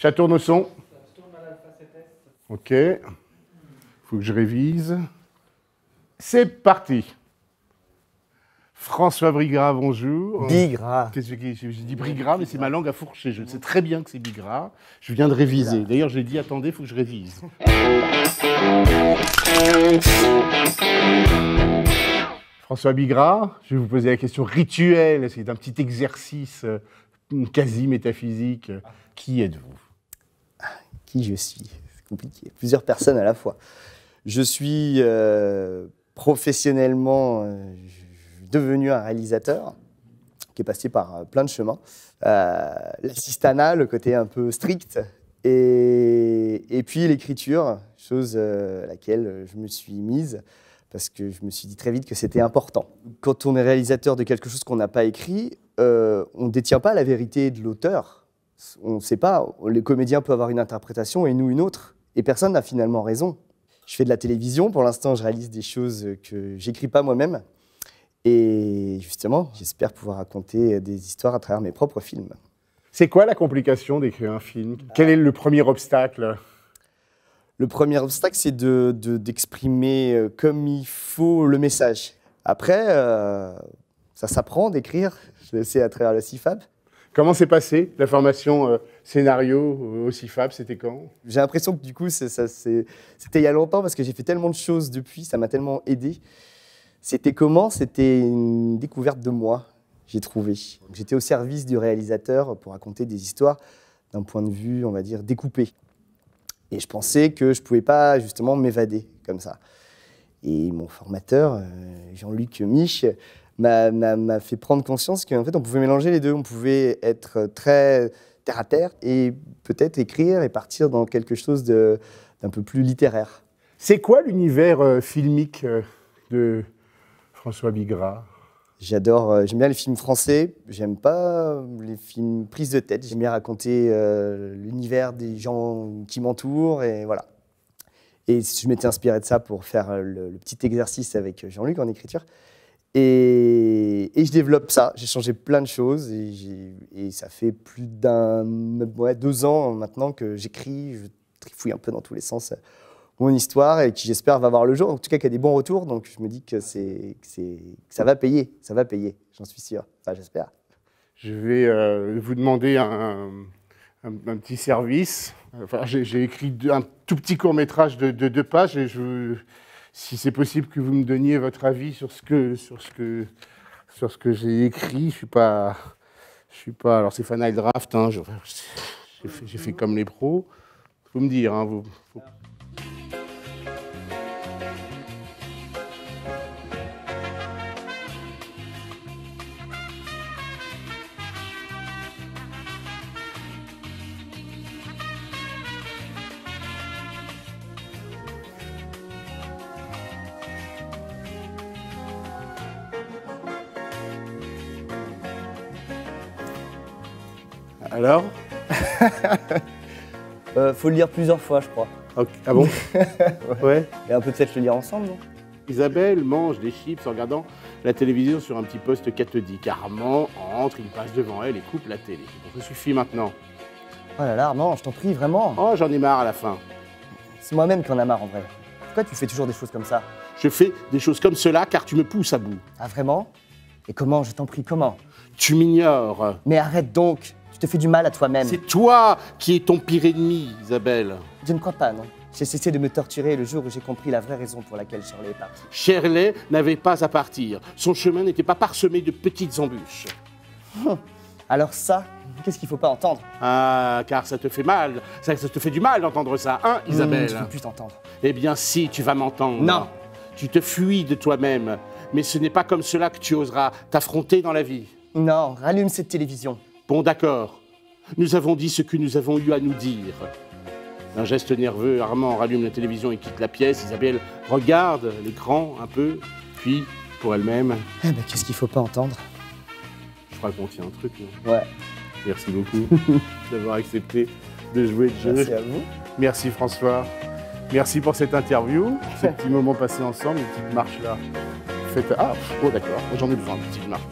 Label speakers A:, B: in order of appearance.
A: Ça tourne au son. Ok. Faut que je révise. C'est parti. François Bigras, bonjour.
B: Bigras.
A: J'ai dit Bigras, mais c'est ma langue à fourcher. Je sais très bien que c'est Bigras. Je viens de réviser. D'ailleurs, j'ai dit, attendez, il faut que je révise. François Bigras, je vais vous poser la question rituelle. C'est un petit exercice quasi métaphysique. Qui êtes-vous?
B: Qui je suis? C'est compliqué. Plusieurs personnes à la fois. Je suis professionnellement devenu un réalisateur qui est passé par plein de chemins. L'assistanat, le côté un peu strict, et puis l'écriture, chose à laquelle je me suis mise parce que je me suis dit très vite que c'était important. Quand on est réalisateur de quelque chose qu'on n'a pas écrit, on ne détient pas la vérité de l'auteur. On ne sait pas, les comédiens peuvent avoir une interprétation et nous une autre, et personne n'a finalement raison. Je fais de la télévision, pour l'instant je réalise des choses que j'écris pas moi-même, et justement j'espère pouvoir raconter des histoires à travers mes propres films.
A: C'est quoi la complication d'écrire un film? Quel est le premier obstacle?
B: Le premier obstacle, c'est d'exprimer comme il faut le message. Après, ça s'apprend d'écrire, je le sais à travers le CIFAB.
A: Comment s'est passée la formation scénario au CIFAB? C'était quand?
B: J'ai l'impression que du coup, c'était il y a longtemps parce que j'ai fait tellement de choses depuis, ça m'a tellement aidé. C'était comment? C'était une découverte de moi, j'ai trouvé. J'étais au service du réalisateur pour raconter des histoires d'un point de vue, on va dire, découpé. Et je pensais que je ne pouvais pas justement m'évader comme ça. Et mon formateur, Jean-Luc Mich, m'a fait prendre conscience qu'en fait, on pouvait mélanger les deux. On pouvait être très terre à terre et peut-être écrire et partir dans quelque chose d'un peu plus littéraire.
A: C'est quoi l'univers filmique de François Bigras?
B: J'aime bien les films français, j'aime pas les films prises de tête. J'aime bien raconter l'univers des gens qui m'entourent et voilà. Et je m'étais inspiré de ça pour faire le petit exercice avec Jean-Luc en écriture. Et je développe ça, j'ai changé plein de choses et ça fait plus de 2 ans maintenant que j'écris, je trifouille un peu dans tous les sens mon histoire et qui j'espère va voir le jour, en tout cas qu'il y a des bons retours, donc je me dis que ça va payer, j'en suis sûr, enfin j'espère. Je
A: vais vous demander un petit service. Enfin, j'ai écrit un tout petit court-métrage de 2 pages et si c'est possible que vous me donniez votre avis sur ce que j'ai écrit. Je suis pas alors c'est Final Draft, hein, j'ai fait comme les pros. Faut me dire, hein, Alors?
B: Faut le lire plusieurs fois, je crois.
A: Okay. Ah bon? Ouais.
B: Et un peu peut-être le lire ensemble, non?
A: Isabelle mange des chips en regardant la télévision sur un petit poste cathodique. Armand entre, il passe devant elle et coupe la télé. Bon, ça suffit maintenant.
B: Oh là là, Armand, je t'en prie, vraiment.
A: Oh, j'en ai marre à la fin.
B: C'est moi-même qui en a marre, en vrai. Pourquoi tu fais toujours des choses comme ça?
A: Je fais des choses comme cela car tu me pousses à bout.
B: Ah, vraiment? Et comment, je t'en prie, comment?
A: Tu m'ignores. Mais
B: arrête donc, tu te fais du mal à toi-même.
A: C'est toi qui es ton pire ennemi, Isabelle.
B: Je ne crois pas, non. J'ai cessé de me torturer le jour où j'ai compris la vraie raison pour laquelle Shirley est partie.
A: Shirley n'avait pas à partir. Son chemin n'était pas parsemé de petites embûches.
B: Alors ça, qu'est-ce qu'il ne faut pas entendre?
A: Ah, car ça te fait mal. Ça te fait du mal d'entendre ça, hein, Isabelle?
B: Je ne peux plus t'entendre.
A: Eh bien si, tu vas m'entendre.
B: Non.
A: Tu te fuis de toi-même. Mais ce n'est pas comme cela que tu oseras t'affronter dans la vie.
B: Non, rallume cette télévision.
A: Bon, d'accord. Nous avons dit ce que nous avons eu à nous dire. D'un geste nerveux, Armand rallume la télévision et quitte la pièce. Isabelle regarde l'écran un peu, puis, pour elle-même...
B: Eh ben, qu'est-ce qu'il faut pas entendre?
A: Je crois qu'on tient un truc, non?
B: Ouais.
A: Merci beaucoup d'avoir accepté de jouer le jeu.
B: Merci à vous.
A: Merci François. Merci pour cette interview, ce petit moment passé ensemble, une petite marche là. Faites... Ah, oh d'accord, j'en ai besoin, une petite marche.